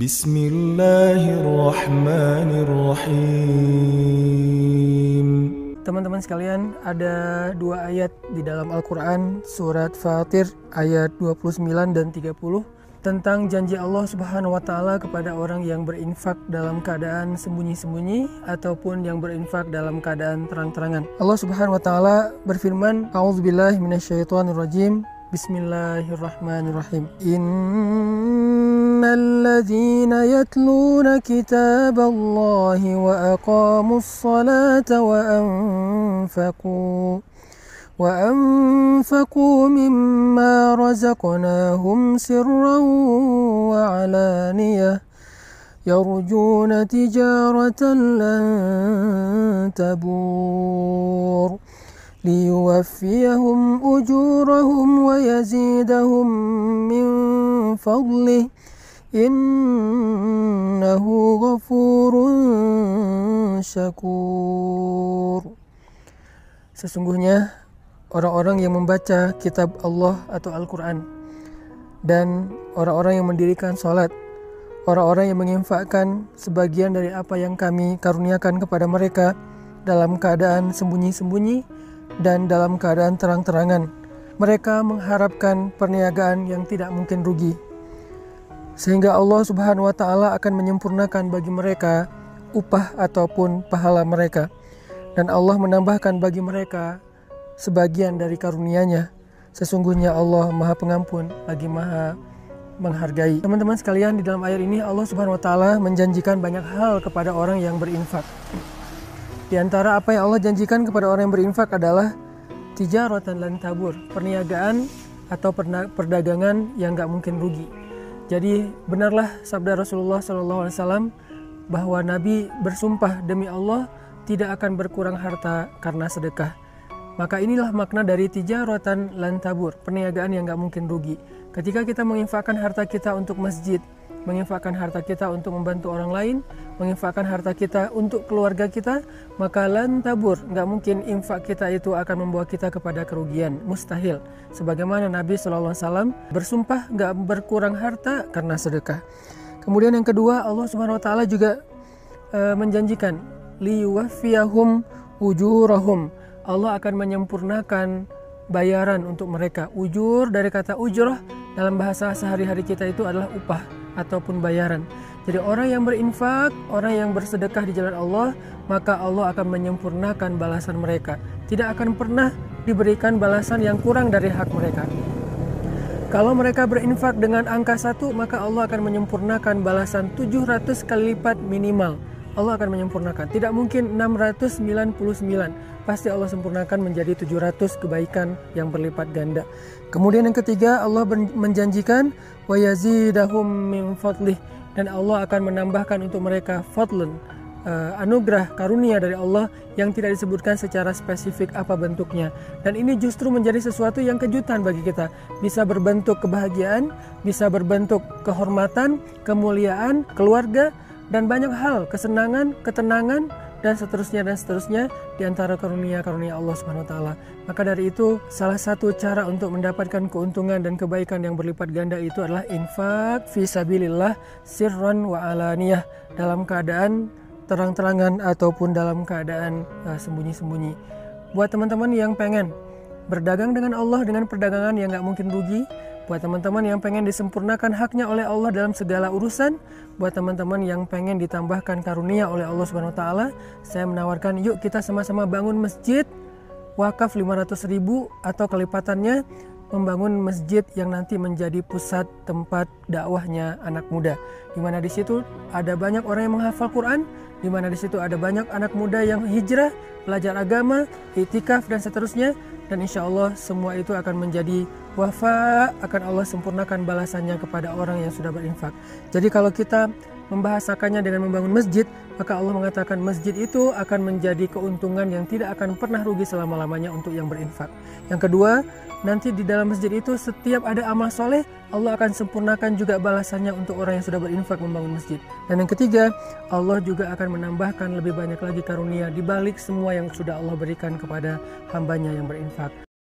Bismillahirrahmanirrahim. Teman-teman sekalian, ada dua ayat di dalam Al-Quran, surat Fatir ayat 29 dan 30, tentang janji Allah Subhanahu wa Ta'ala kepada orang yang berinfak dalam keadaan sembunyi-sembunyi ataupun yang berinfak dalam keadaan terang-terangan. Allah Subhanahu wa Ta'ala berfirman, A'udzubillahi minasyaitonirrajim. Bismillahirrahmanirrahim. Innalladzina yatluna kitaballahi wa aqamus salata wa anfaqu mimma razaqnahum sirran wa alaniyah yarjuna tijaratan lan tabur liyuwaffiyahum ujurahum wa yazidahum min fadlih innahu ghafurun syakur. Sesungguhnya orang-orang yang membaca kitab Allah atau Al-Quran dan orang-orang yang mendirikan sholat, orang-orang yang menginfakkan sebagian dari apa yang kami karuniakan kepada mereka dalam keadaan sembunyi-sembunyi dan dalam keadaan terang-terangan, mereka mengharapkan perniagaan yang tidak mungkin rugi, sehingga Allah Subhanahu wa Ta'ala akan menyempurnakan bagi mereka upah ataupun pahala mereka, dan Allah menambahkan bagi mereka sebagian dari karunia-Nya. Sesungguhnya Allah Maha Pengampun lagi Maha Menghargai. Teman-teman sekalian, di dalam ayat ini Allah Subhanahu wa Ta'ala menjanjikan banyak hal kepada orang yang berinfak. Di antara apa yang Allah janjikan kepada orang yang berinfak adalah tijaratan lan tabur, perniagaan atau perdagangan yang gak mungkin rugi. Jadi benarlah sabda Rasulullah SAW bahwa Nabi bersumpah demi Allah tidak akan berkurang harta karena sedekah. Maka inilah makna dari tijaratan lan tabur, perniagaan yang gak mungkin rugi. Ketika kita menginfakkan harta kita untuk masjid, menginfakkan harta kita untuk membantu orang lain, menginfakkan harta kita untuk keluarga kita, maka lan tabur, gak mungkin infak kita itu akan membawa kita kepada kerugian, mustahil. Sebagaimana Nabi SAW bersumpah gak berkurang harta karena sedekah. Kemudian yang kedua, Allah Subhanahu wa Ta'ala juga menjanjikan liyuwaffiyahum ujurahum, Allah akan menyempurnakan bayaran untuk mereka. Ujur dari kata ujrah dalam bahasa sehari-hari kita itu adalah upah ataupun bayaran. Jadi orang yang berinfak, orang yang bersedekah di jalan Allah, maka Allah akan menyempurnakan balasan mereka. Tidak akan pernah diberikan balasan yang kurang dari hak mereka. Kalau mereka berinfak dengan angka 1, maka Allah akan menyempurnakan balasan 700 kali lipat minimal. Allah akan menyempurnakan. Tidak mungkin 699. Pasti Allah sempurnakan menjadi 700 kebaikan yang berlipat ganda. Kemudian yang ketiga, Allah menjanjikan wa yazidahum min fadlih, dan Allah akan menambahkan untuk mereka fadlun, anugerah karunia dari Allah yang tidak disebutkan secara spesifik apa bentuknya. Dan ini justru menjadi sesuatu yang kejutan bagi kita. Bisa berbentuk kebahagiaan, bisa berbentuk kehormatan, kemuliaan, keluarga, dan banyak hal, kesenangan, ketenangan, dan seterusnya di antara karunia-karunia Allah Subhanahu wa Ta'ala. Maka dari itu, salah satu cara untuk mendapatkan keuntungan dan kebaikan yang berlipat ganda itu adalah infak fi sabilillah sirran wa alaniyah, dalam keadaan terang-terangan ataupun dalam keadaan sembunyi-sembunyi. Buat teman-teman yang pengen berdagang dengan Allah dengan perdagangan yang gak mungkin rugi, buat teman-teman yang pengen disempurnakan haknya oleh Allah dalam segala urusan, buat teman-teman yang pengen ditambahkan karunia oleh Allah Subhanahu wa Ta'ala, saya menawarkan yuk kita sama-sama bangun masjid wakaf 500.000 atau kelipatannya, membangun masjid yang nanti menjadi pusat tempat dakwahnya anak muda, di mana di situ ada banyak orang yang menghafal Quran, di mana di situ ada banyak anak muda yang hijrah, belajar agama, iktikaf dan seterusnya. Dan insya Allah semua itu akan menjadi wafa, akan Allah sempurnakan balasannya kepada orang yang sudah berinfak. Jadi kalau kita membahasakannya dengan membangun masjid, maka Allah mengatakan masjid itu akan menjadi keuntungan yang tidak akan pernah rugi selama-lamanya untuk yang berinfak. Yang kedua, nanti di dalam masjid itu setiap ada amal soleh, Allah akan sempurnakan juga balasannya untuk orang yang sudah berinfak membangun masjid. Dan yang ketiga, Allah juga akan menambahkan lebih banyak lagi karunia di balik semua yang sudah Allah berikan kepada hambanya yang berinfak.